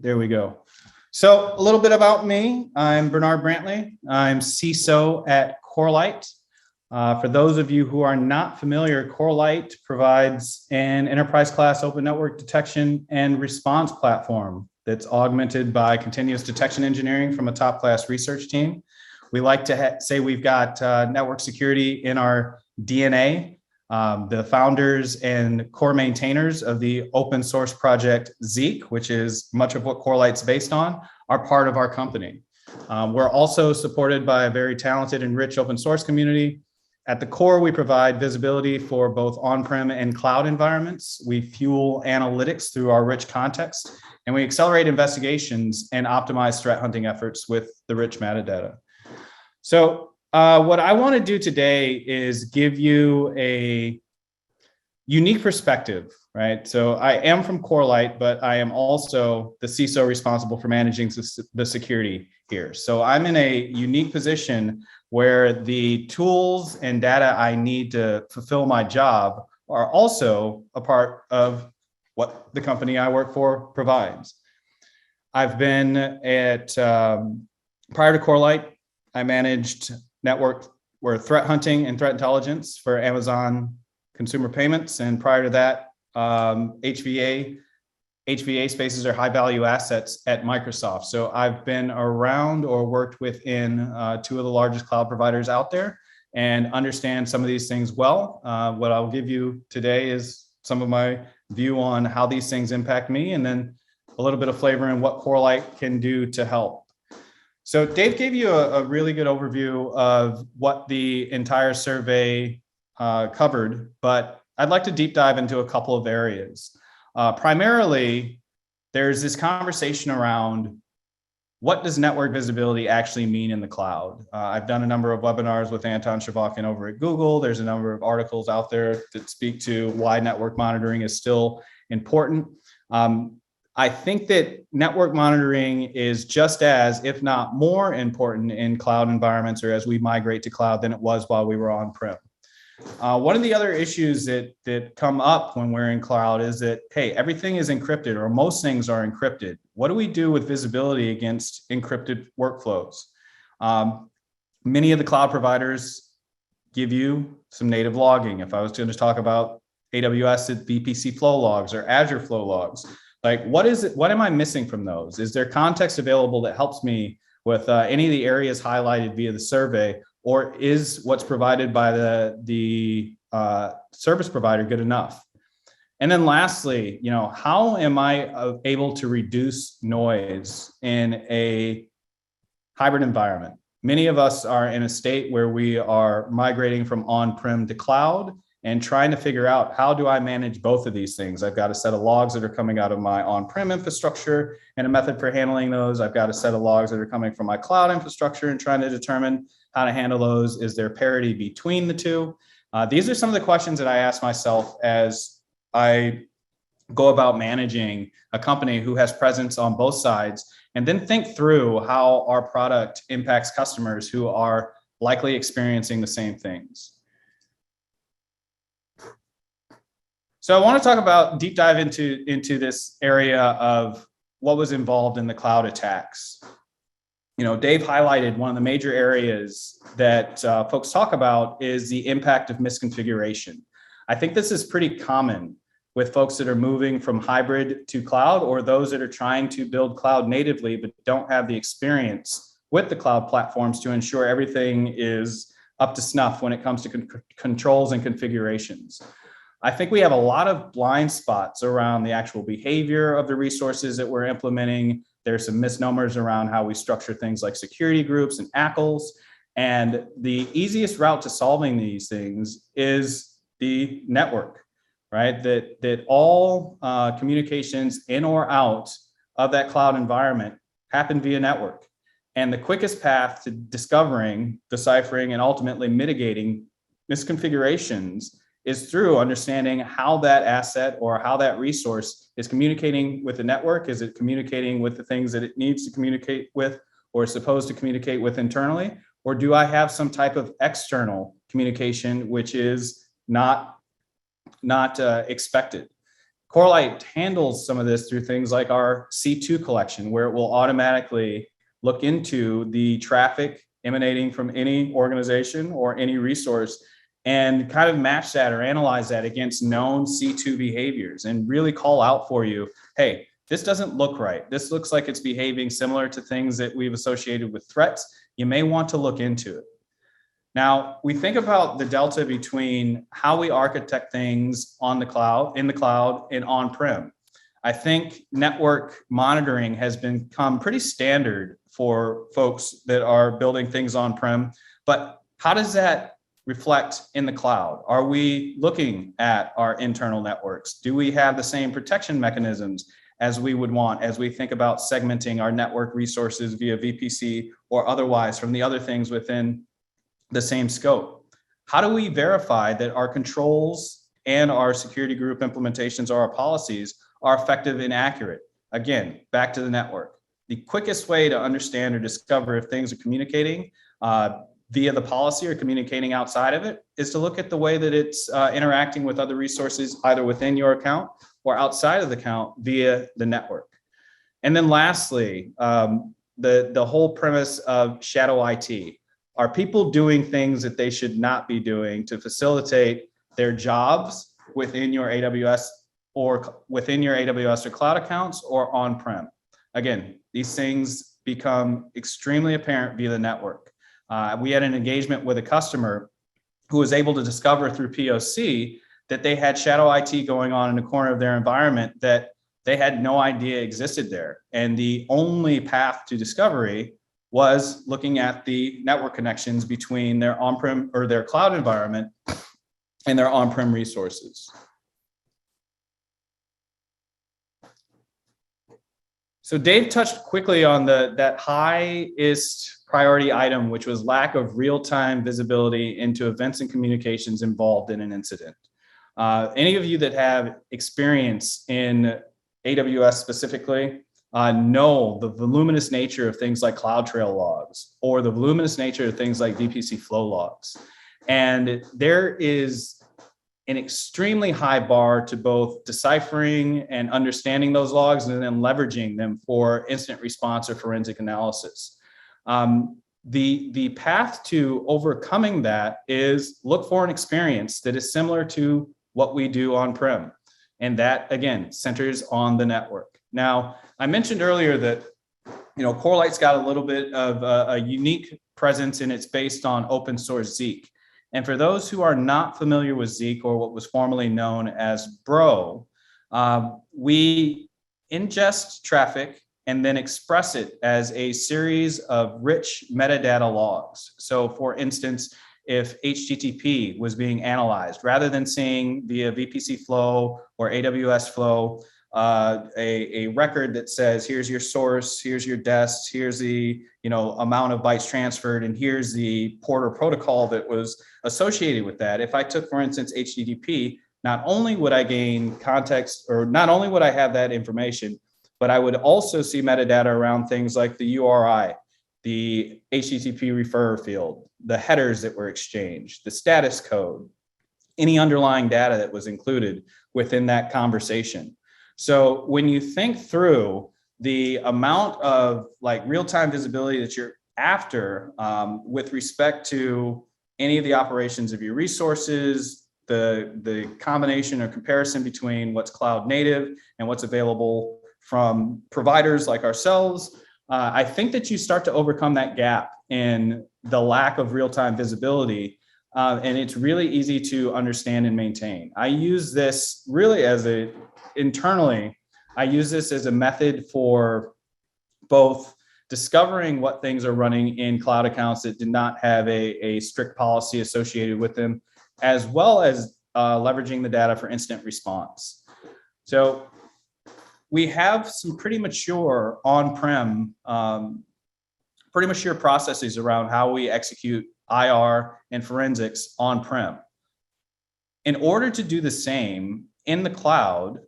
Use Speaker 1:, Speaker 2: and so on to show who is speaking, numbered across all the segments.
Speaker 1: There we go. So a little bit about me. I'm Bernard Brantley. I'm CISO at Corelight. For those of you who are not familiar, Corelight provides an enterprise class open network detection and response platform that's augmented by continuous detection engineering from a top class research team. We like to say we've got network security in our DNA. The founders and core maintainers of the open source project Zeek, which is much of what Corelight's based on, are part of our company. We're also supported by a very talented and rich open source community. At the core, we provide visibility for both on-prem and cloud environments. We fuel analytics through our rich context, and we accelerate investigations and optimize threat hunting efforts with the rich metadata. So what I want to do today is give you a unique perspective, right? So I am from Corelight, but I am also the CISO responsible for managing the security here. So I'm in a unique position where the tools and data I need to fulfill my job are also a part of what the company I work for provides. I've been at, prior to Corelight, I managed network or threat hunting and threat intelligence for Amazon Consumer Payments. And prior to that, HVA spaces are high value assets at Microsoft. So I've been around or worked within two of the largest cloud providers out there and understand some of these things well. What I'll give you today is some of my view on how these things impact me, and then a little bit of flavor in what Corelight can do to help. So Dave gave you a really good overview of what the entire survey covered, but I'd like to deep dive into a couple of areas. Primarily, there's this conversation around what does network visibility actually mean in the cloud? I've done a number of webinars with Anton Shavakin over at Google. There's a number of articles out there that speak to why network monitoring is still important. I think that network monitoring is just as, if not more important in cloud environments or as we migrate to cloud than it was while we were on-prem. One of the other issues that come up when we're in cloud is that, hey, everything is encrypted or most things are encrypted. What do we do with visibility against encrypted workflows? Many of the cloud providers give you some native logging. If I was going to talk about AWS, VPC flow logs or Azure flow logs, like what is it? What am I missing from those? Is there context available that helps me with any of the areas highlighted via the survey? Or is what's provided by the service provider good enough? And then lastly, how am I able to reduce noise in a hybrid environment? Many of us are in a state where we are migrating from on-prem to cloud and trying to figure out, how do I manage both of these things? I've got a set of logs that are coming out of my on-prem infrastructure and a method for handling those. I've got a set of logs that are coming from my cloud infrastructure and trying to determine how to handle those. Is there parity between the two? These are some of the questions that I ask myself as I go about managing a company who has presence on both sides, and then think through how our product impacts customers who are likely experiencing the same things. So I want to talk about, deep dive into this area of what was involved in the cloud attacks. Dave highlighted one of the major areas that folks talk about is the impact of misconfiguration. I think this is pretty common with folks that are moving from hybrid to cloud, or those that are trying to build cloud natively but don't have the experience with the cloud platforms to ensure everything is up to snuff when it comes to controls and configurations. I think we have a lot of blind spots around the actual behavior of the resources that we're implementing. There's some misnomers around how we structure things like security groups and ACLs. And the easiest route to solving these things is the network, right? That all communications in or out of that cloud environment happen via network. And the quickest path to discovering, deciphering, and ultimately mitigating misconfigurations is through understanding how that asset or how that resource is communicating with the network. Is it communicating with the things that it needs to communicate with or is supposed to communicate with internally? Or do I have some type of external communication which is not expected? Corelight handles some of this through things like our C2 collection, where it will automatically look into the traffic emanating from any organization or any resource and kind of match that or analyze that against known C2 behaviors and really call out for you, hey, this doesn't look right. This looks like it's behaving similar to things that we've associated with threats. You may want to look into it. Now, we think about the delta between how we architect things on the cloud, in the cloud, and on-prem. I think network monitoring has become pretty standard for folks that are building things on-prem, but how does that reflect in the cloud? Are we looking at our internal networks? Do we have the same protection mechanisms as we would want as we think about segmenting our network resources via VPC or otherwise from the other things within the same scope? How do we verify that our controls and our security group implementations or our policies are effective and accurate? Again, back to the network. The quickest way to understand or discover if things are communicating via the policy or communicating outside of it is to look at the way that it's interacting with other resources, either within your account or outside of the account via the network. And then lastly, the whole premise of shadow IT. Are people doing things that they should not be doing to facilitate their jobs within your AWS or cloud accounts or on-prem? Again, these things become extremely apparent via the network. We had an engagement with a customer who was able to discover through POC that they had shadow IT going on in a corner of their environment that they had no idea existed there. And the only path to discovery was looking at the network connections between their on-prem or their cloud environment and their on-prem resources. So Dave touched quickly on that highest priority item, which was lack of real-time visibility into events and communications involved in an incident. Any of you that have experience in AWS specifically know the voluminous nature of things like CloudTrail logs or the voluminous nature of things like VPC flow logs. And there is an extremely high bar to both deciphering and understanding those logs and then leveraging them for incident response or forensic analysis. The path to overcoming that is look for an experience that is similar to what we do on-prem. And that, again, centers on the network. Now, I mentioned earlier that Corelight's got a little bit of a unique presence, and it's based on open source Zeek. And for those who are not familiar with Zeek, or what was formerly known as Bro, we ingest traffic and then express it as a series of rich metadata logs. So for instance, if HTTP was being analyzed, rather than seeing via VPC flow or AWS flow, a record that says, here's your source, here's your dest, here's the amount of bytes transferred, and here's the port or protocol that was associated with that. If I took, for instance, HTTP, not only would I gain context, or not only would I have that information, but I would also see metadata around things like the URI, the HTTP referrer field, the headers that were exchanged, the status code, any underlying data that was included within that conversation. So when you think through the amount of real-time visibility that you're after with respect to any of the operations of your resources, the combination or comparison between what's cloud native and what's available from providers like ourselves, I think that you start to overcome that gap in the lack of real-time visibility. And it's really easy to understand and maintain. I use this really internally, I use this as a method for both discovering what things are running in cloud accounts that did not have a strict policy associated with them, as well as leveraging the data for incident response. So we have some pretty mature on-prem, pretty mature processes around how we execute IR and forensics on-prem. In order to do the same in the cloud,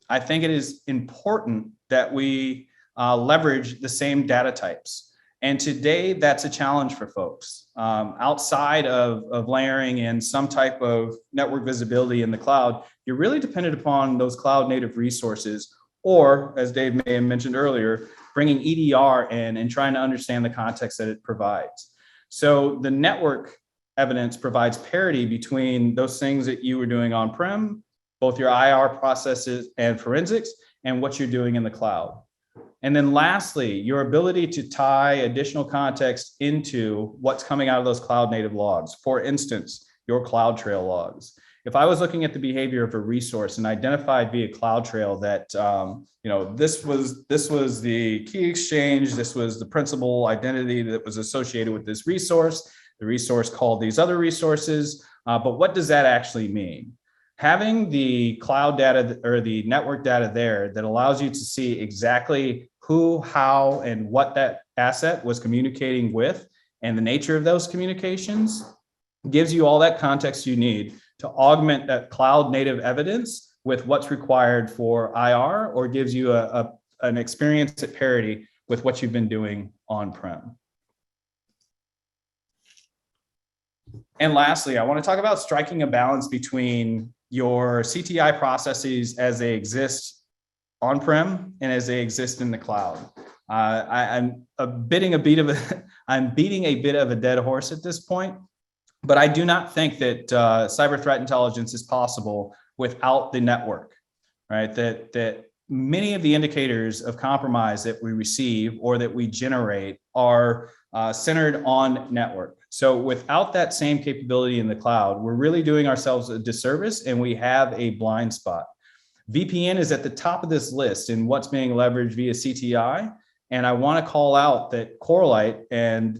Speaker 1: I think it is important that we leverage the same data types. And today, that's a challenge for folks. Outside of layering in some type of network visibility in the cloud, you're really dependent upon those cloud native resources, or as Dave may have mentioned earlier, bringing EDR in and trying to understand the context that it provides. So the network evidence provides parity between those things that you were doing on-prem, both your IR processes and forensics, and what you're doing in the cloud. And then lastly, your ability to tie additional context into what's coming out of those cloud native logs. For instance, your CloudTrail logs. If I was looking at the behavior of a resource and identified via CloudTrail that this was the key exchange, this was the principal identity that was associated with this resource, the resource called these other resources, but what does that actually mean? Having the cloud data or the network data there that allows you to see exactly who, how, and what that asset was communicating with and the nature of those communications gives you all that context you need to augment that cloud native evidence with what's required for IR, or gives you an experience at parity with what you've been doing on-prem. And lastly, I want to talk about striking a balance between your CTI processes as they exist on-prem and as they exist in the cloud. I'm beating a bit of a dead horse at this point, but I do not think that cyber threat intelligence is possible without the network, right? That many of the indicators of compromise that we receive or that we generate are centered on network. So without that same capability in the cloud, we're really doing ourselves a disservice and we have a blind spot. VPN is at the top of this list in what's being leveraged via CTI. And I want to call out that Corelight and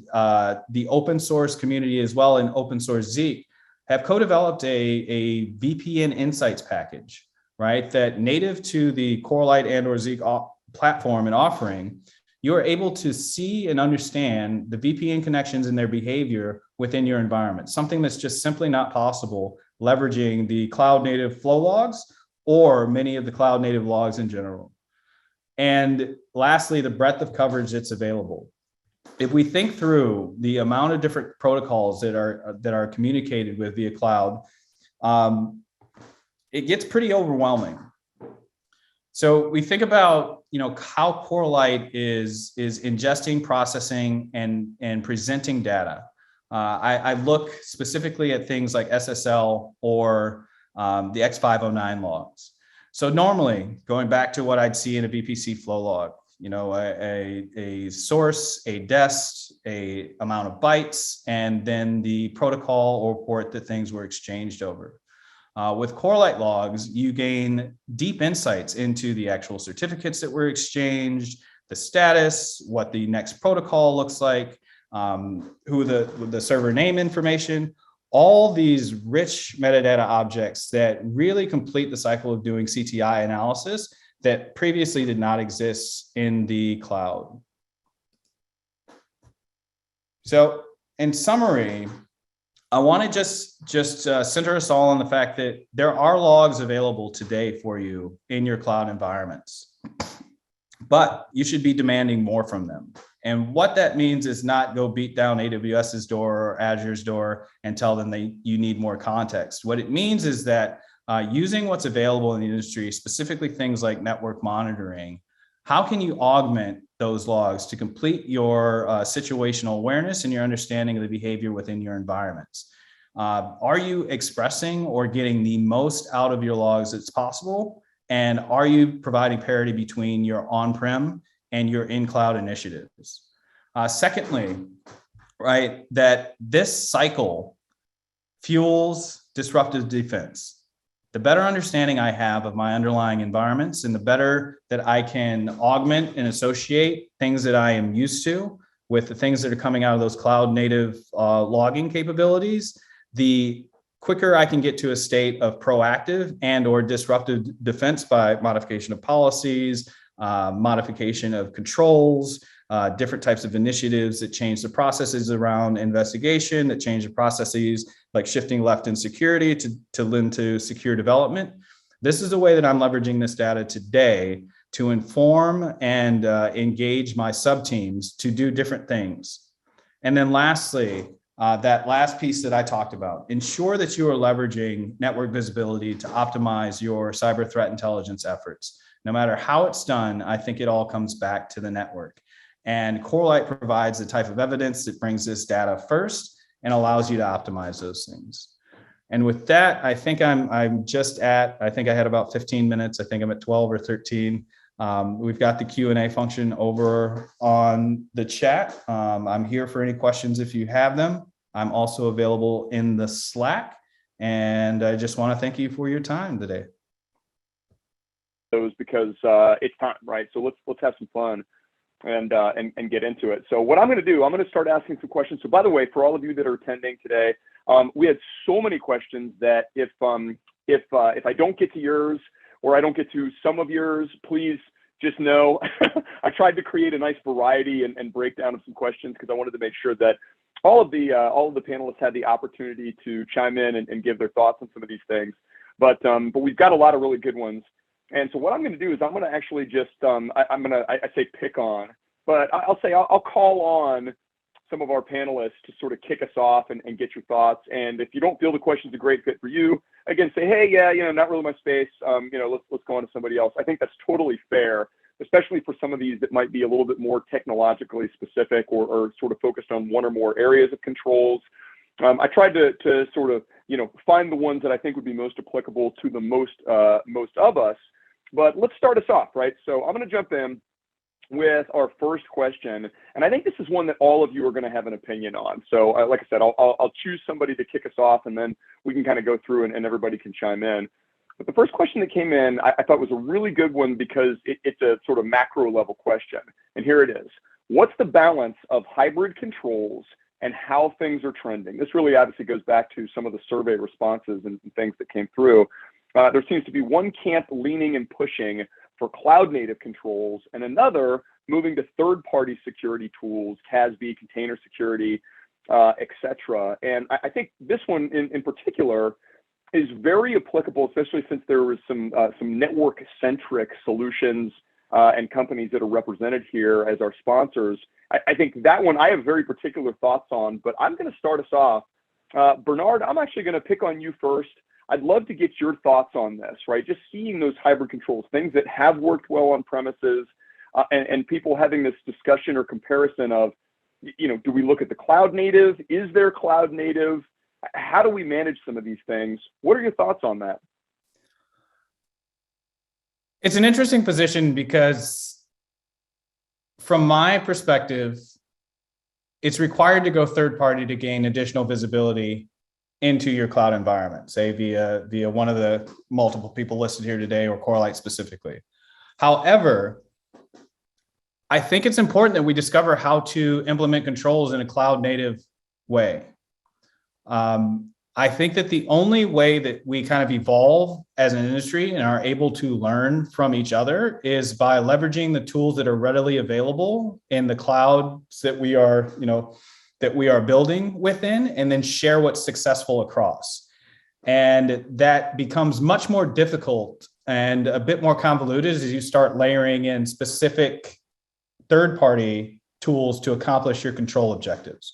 Speaker 1: the open source community as well, and open source Zeek, have co-developed a VPN insights package, right? That native to the Corelight and or Zeek platform and offering, you are able to see and understand the VPN connections and their behavior within your environment, something that's just simply not possible leveraging the cloud native flow logs or many of the cloud native logs in general. And lastly, the breadth of coverage that's available. If we think through the amount of different protocols that are communicated with via cloud, it gets pretty overwhelming. So we think about how Corelight is ingesting, processing, and presenting data. I look specifically at things like SSL or the X509 logs. So normally, going back to what I'd see in a VPC flow log, a source, a dest, a amount of bytes, and then the protocol or port that things were exchanged over. With Corelight logs, you gain deep insights into the actual certificates that were exchanged, the status, what the next protocol looks like, who the server name information, all these rich metadata objects that really complete the cycle of doing CTI analysis that previously did not exist in the cloud. So in summary, I want to just center us all on the fact that there are logs available today for you in your cloud environments, but you should be demanding more from them. And what that means is not go beat down AWS's door or Azure's door and tell them you need more context. What it means is that using what's available in the industry, specifically things like network monitoring, how can you augment those logs to complete your situational awareness and your understanding of the behavior within your environments? Are you expressing or getting the most out of your logs that's possible? And are you providing parity between your on-prem and your in-cloud initiatives? Secondly, right, that this cycle fuels disruptive defense. The better understanding I have of my underlying environments and the better that I can augment and associate things that I am used to with the things that are coming out of those cloud native logging capabilities, the quicker I can get to a state of proactive and or disruptive defense by modification of policies, modification of controls, different types of initiatives that change the processes around investigation, that change the processes like shifting left in security to lend to secure development. This is the way that I'm leveraging this data today to inform and engage my sub-teams to do different things. And then lastly, that last piece that I talked about, ensure that you are leveraging network visibility to optimize your cyber threat intelligence efforts. No matter how it's done, I think it all comes back to the network. And Corelight provides the type of evidence that brings this data first and allows you to optimize those things. And with that, I think I'm just at, I think I had about 15 minutes. I think I'm at 12 or 13. We've got the Q&A function over on the chat. I'm here for any questions if you have them. I'm also available in the Slack. And I just want to thank you for your time today.
Speaker 2: Those because it's time, right? So let's have some fun and get into it. So what I'm going to do, I'm going to start asking some questions. So by the way, for all of you that are attending today, we had so many questions that if I don't get to yours or I don't get to some of yours, please just know I tried to create a nice variety and breakdown of some questions because I wanted to make sure that all of the panelists had the opportunity to chime in and give their thoughts on some of these things. But we've got a lot of really good ones. And so what I'm going to do is I'm going to actually just I say pick on, but I'll call on some of our panelists to sort of kick us off and get your thoughts. And if you don't feel the question's a great fit for you, again, say, hey, yeah, not really my space. Let's go on to somebody else. I think that's totally fair, especially for some of these that might be a little bit more technologically specific or sort of focused on one or more areas of controls. I tried to sort of, find the ones that I think would be most applicable to the most of us. But let's start us off, right? So I'm going to jump in with our first question, and I think this is one that all of you are going to have an opinion on. So, like I said, I'll choose somebody to kick us off, and then we can kind of go through and everybody can chime in. But the first question that came in, I thought was a really good one because it's a sort of macro level question, and here it is: what's the balance of hybrid controls and how things are trending? This really obviously goes back to some of the survey responses and things that came through. There seems to be one camp leaning and pushing for cloud native controls and another moving to third-party security tools, CASB, container security, et cetera. And I think this one in particular is very applicable, especially since there was some network-centric solutions and companies that are represented here as our sponsors. I think that one I have very particular thoughts on, but I'm going to start us off. Bernard, I'm actually going to pick on you first. I'd love to get your thoughts on this, right? Just seeing those hybrid controls, things that have worked well on premises, and people having this discussion or comparison of, do we look at the cloud native? Is there cloud native? How do we manage some of these things? What are your thoughts on that?
Speaker 1: It's an interesting position because from my perspective, it's required to go third party to gain additional visibility into your cloud environment, say via one of the multiple people listed here today or Corelight specifically. However, I think it's important that we discover how to implement controls in a cloud native way. I think that the only way that we kind of evolve as an industry and are able to learn from each other is by leveraging the tools that are readily available in the clouds that we are, that we are building within, and then share what's successful across. And that becomes much more difficult and a bit more convoluted as you start layering in specific third-party tools to accomplish your control objectives.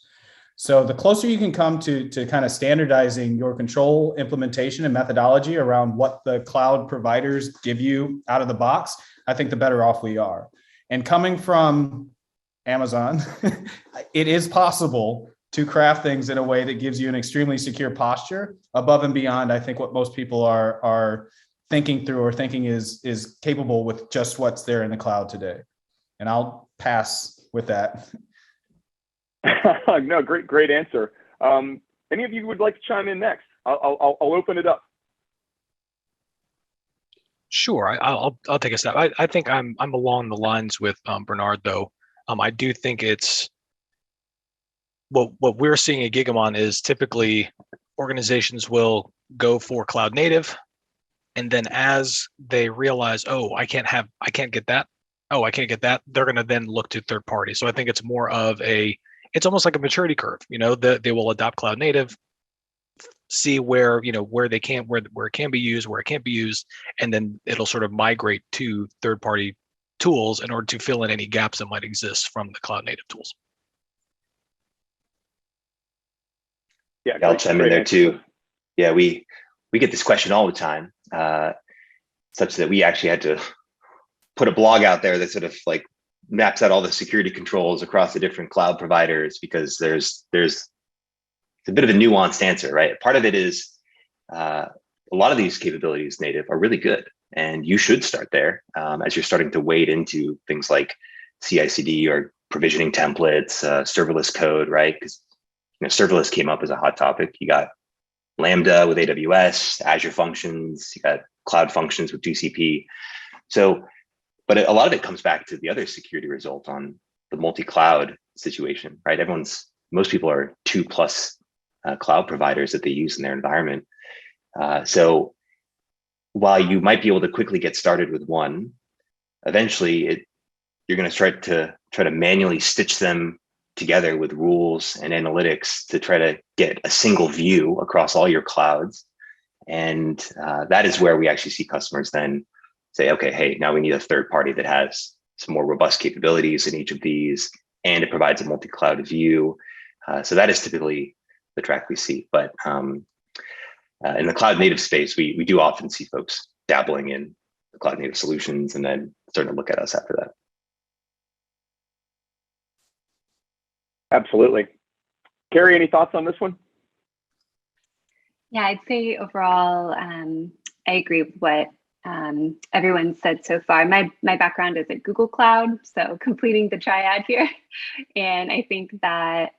Speaker 1: So the closer you can come to kind of standardizing your control implementation and methodology around what the cloud providers give you out of the box, I think the better off we are. And coming from Amazon, it is possible to craft things in a way that gives you an extremely secure posture above and beyond, I think, what most people are thinking through or thinking is capable with just what's there in the cloud today. And I'll pass with that.
Speaker 2: No, great answer. Any of you would like to chime in next? I'll open it up.
Speaker 3: Sure, I'll take a step. I think I'm along the lines with Bernard though. I do think it's what we're seeing at Gigamon is typically organizations will go for cloud native, and then as they realize, oh, I can't get that. Oh, I can't get that. They're going to then look to third party. So I think it's more of it's almost like a maturity curve. They will adopt cloud native, see where where it can be used, where it can't be used, and then it'll sort of migrate to third party tools in order to fill in any gaps that might exist from the cloud native tools.
Speaker 2: Yeah,
Speaker 4: I'll chime in
Speaker 2: great
Speaker 4: there
Speaker 2: answer.
Speaker 4: too. Yeah, we get this question all the time, such that we actually had to put a blog out there that sort of like maps out all the security controls across the different cloud providers, because there's a bit of a nuanced answer, right? Part of it is a lot of these capabilities native are really good, and you should start there as you're starting to wade into things like CI/CD or provisioning templates, serverless code, right? Because serverless came up as a hot topic. You got Lambda with AWS, Azure Functions, you got Cloud Functions with GCP. So, but a lot of it comes back to the other security result on the multi-cloud situation, right? Most people are 2+ cloud providers that they use in their environment. So while you might be able to quickly get started with one, eventually you're going to try to manually stitch them together with rules and analytics to try to get a single view across all your clouds. And that is where we actually see customers then say, okay, hey, now we need a third party that has some more robust capabilities in each of these, and it provides a multi-cloud view. So that is typically the track we see. But in the cloud native space, we do often see folks dabbling in the cloud native solutions and then starting to look at us after that.
Speaker 2: Absolutely. Carrie, any thoughts on this one?
Speaker 5: Yeah, I'd say overall, I agree with what everyone said so far. My background is at Google Cloud, so completing the triad here. And I think that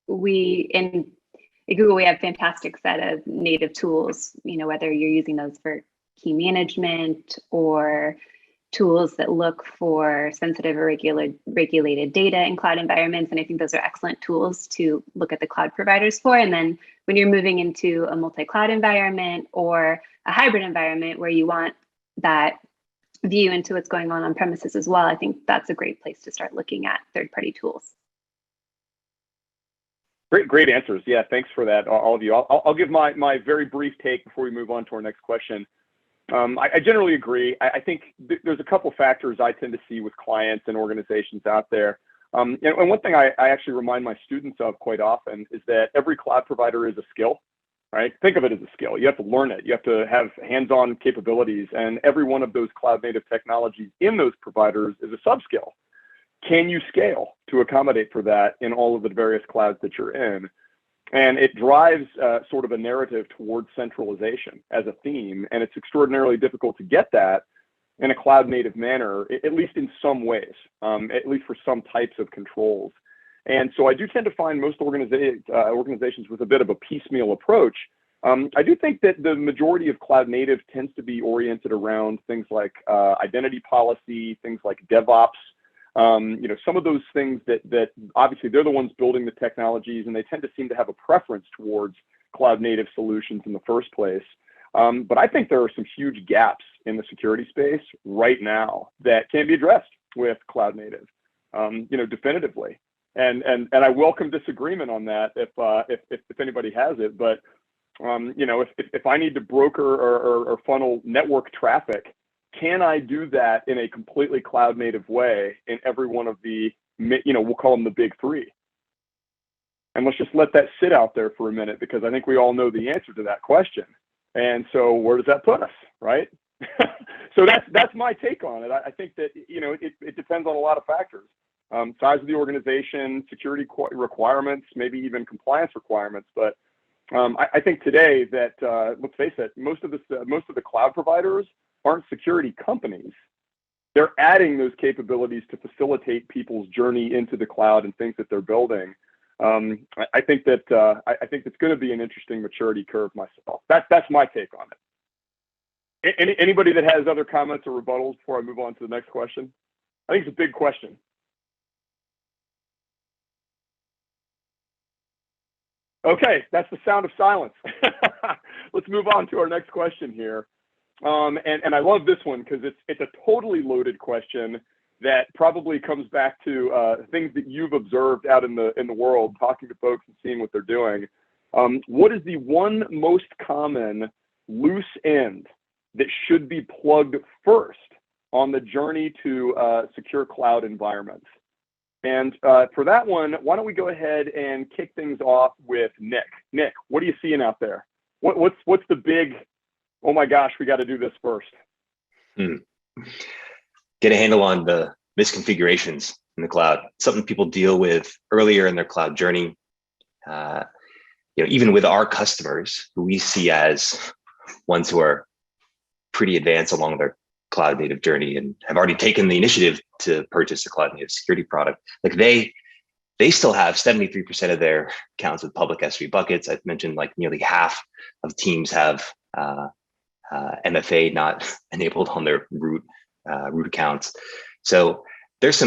Speaker 5: at Google, we have a fantastic set of native tools, whether you're using those for key management or tools that look for sensitive or regulated data in cloud environments. And I think those are excellent tools to look at the cloud providers for. And then when you're moving into a multi-cloud environment or a hybrid environment where you want that view into what's going on premises as well, I think that's a great place to start looking at third-party tools.
Speaker 2: Great answers. Yeah, thanks for that, all of you. I'll give my very brief take before we move on to our next question. I generally agree. I think there's a couple factors I tend to see with clients and organizations out there. And one thing I actually remind my students of quite often is that every cloud provider is a skill, right? Think of it as a skill. You have to learn it. You have to have hands-on capabilities, and every one of those cloud native technologies in those providers is a sub-skill. Can you scale to accommodate for that in all of the various clouds that you're in? And it drives sort of a narrative towards centralization as a theme, and it's extraordinarily difficult to get that in a cloud native manner, at least in some ways, at least for some types of controls. And so I do tend to find most organizations with a bit of a piecemeal approach. I do think that the majority of cloud native tends to be oriented around things like identity policy, things like DevOps. Some of those things that obviously they're the ones building the technologies, and they tend to seem to have a preference towards cloud native solutions in the first place. But I think there are some huge gaps in the security space right now that can be addressed with cloud native, definitively. And I welcome disagreement on that if anybody has it. But if I need to broker or funnel network traffic, can I do that in a completely cloud native way in every one of the, we'll call them the big three? And let's just let that sit out there for a minute, because I think we all know the answer to that question. And so where does that put us, right? So that's my take on it. I think that, it depends on a lot of factors. Size of the organization, security requirements, maybe even compliance requirements. But I think today that, let's face it, most of the cloud providers aren't security companies. They're adding those capabilities to facilitate people's journey into the cloud and things that they're building. I think it's going to be an interesting maturity curve myself. That's my take on it. Anybody that has other comments or rebuttals before I move on to the next question? I think it's a big question. Okay, that's the sound of silence. Let's move on to our next question here. And I love this one because it's a totally loaded question that probably comes back to things that you've observed out in the world, talking to folks and seeing what they're doing. What is the one most common loose end that should be plugged first on the journey to secure cloud environments. And for that one, why don't we go ahead and kick things off with Nick. Nick, what are you seeing out there? What's the big, oh my gosh, we got to do this first?
Speaker 4: Get a handle on the misconfigurations in the cloud. Something people deal with earlier in their cloud journey. Even with our customers, who we see as ones who are pretty advanced along their cloud native journey and have already taken the initiative to purchase a cloud native security product, like they still have 73% of their accounts with public S3 buckets. I've mentioned like nearly half of teams have MFA not enabled on their root accounts. So there's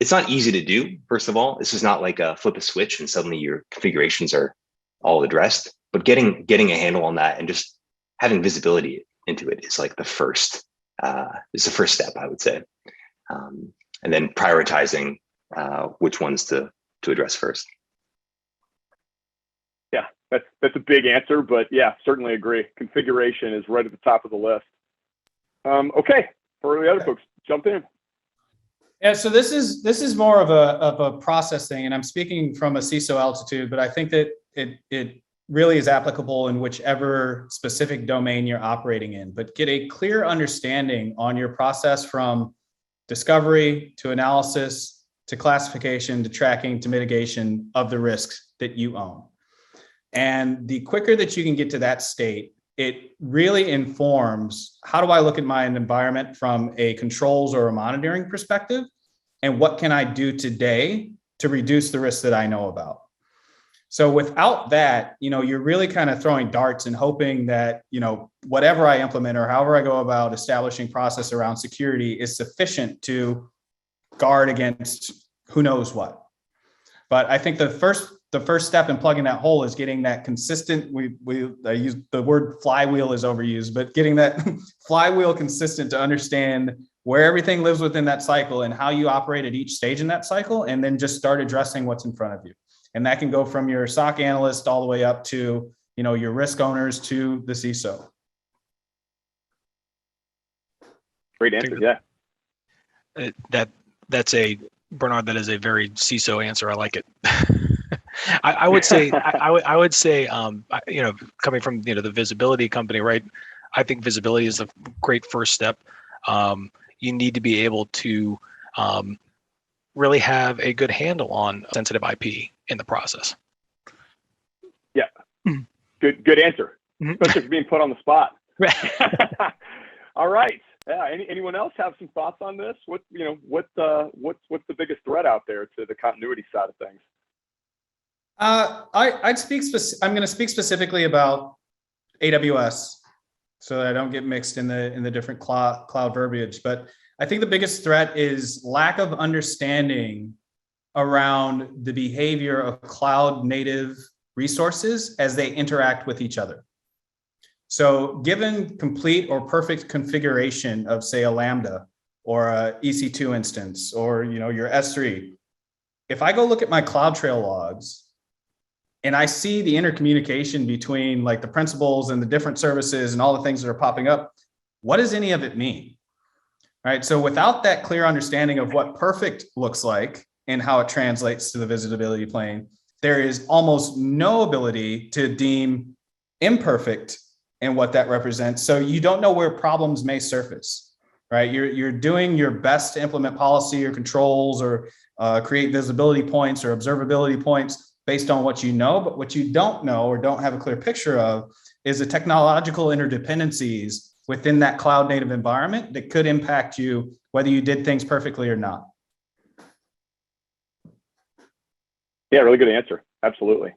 Speaker 4: it's not easy to do. First of all, this is not like a flip a switch and suddenly your configurations are all addressed, but getting a handle on that and just having visibility into it is like the first step, I would say. And then prioritizing which ones to address first.
Speaker 2: Yeah, that's a big answer, but yeah, certainly agree. Configuration is right at the top of the list. Okay, for the other folks, jump in.
Speaker 1: Yeah, so this is more of a process thing, and I'm speaking from a CISO altitude, but I think that it really is applicable in whichever specific domain you're operating in. But get a clear understanding on your process from discovery to analysis to classification to tracking to mitigation of the risks that you own. And the quicker that you can get to that state, it really informs how do I look at my environment from a controls or a monitoring perspective, and what can I do today to reduce the risks that I know about. So without that, you're really kind of throwing darts and hoping that, whatever I implement or however I go about establishing process around security is sufficient to guard against who knows what. But I think the first step in plugging that hole is getting that consistent. I use the word flywheel is overused, but getting that flywheel consistent to understand where everything lives within that cycle and how you operate at each stage in that cycle, and then just start addressing what's in front of you. And that can go from your SOC analyst all the way up to, your risk owners to the CISO.
Speaker 2: Great answer. Yeah.
Speaker 3: That's Bernard, that is a very CISO answer. I like it. I would say, I would say, coming from, the visibility company, right? I think visibility is a great first step. You need to be able to really have a good handle on sensitive IP in the process.
Speaker 2: Yeah, good answer. Especially for being put on the spot. All right. Yeah. Anyone else have some thoughts on this? What's the biggest threat out there to the continuity side of things?
Speaker 1: I'm going to speak specifically about AWS, so that I don't get mixed in the different cloud verbiage. But I think the biggest threat is lack of understanding around the behavior of cloud native resources as they interact with each other. So given complete or perfect configuration of, say, a Lambda or a EC2 instance or your S3, if I go look at my CloudTrail logs and I see the intercommunication between like the principals and the different services and all the things that are popping up, what does any of it mean? Right. So without that clear understanding of what perfect looks like and how it translates to the visibility plane, there is almost no ability to deem imperfect and what that represents. So you don't know where problems may surface, right? You're doing your best to implement policy or controls or create visibility points or observability points based on what you know, but what you don't know or don't have a clear picture of is the technological interdependencies within that cloud native environment that could impact you, whether you did things perfectly or not.
Speaker 2: Yeah, really good answer. Absolutely.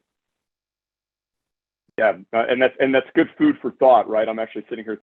Speaker 2: Yeah, and that's good food for thought, right? I'm actually sitting here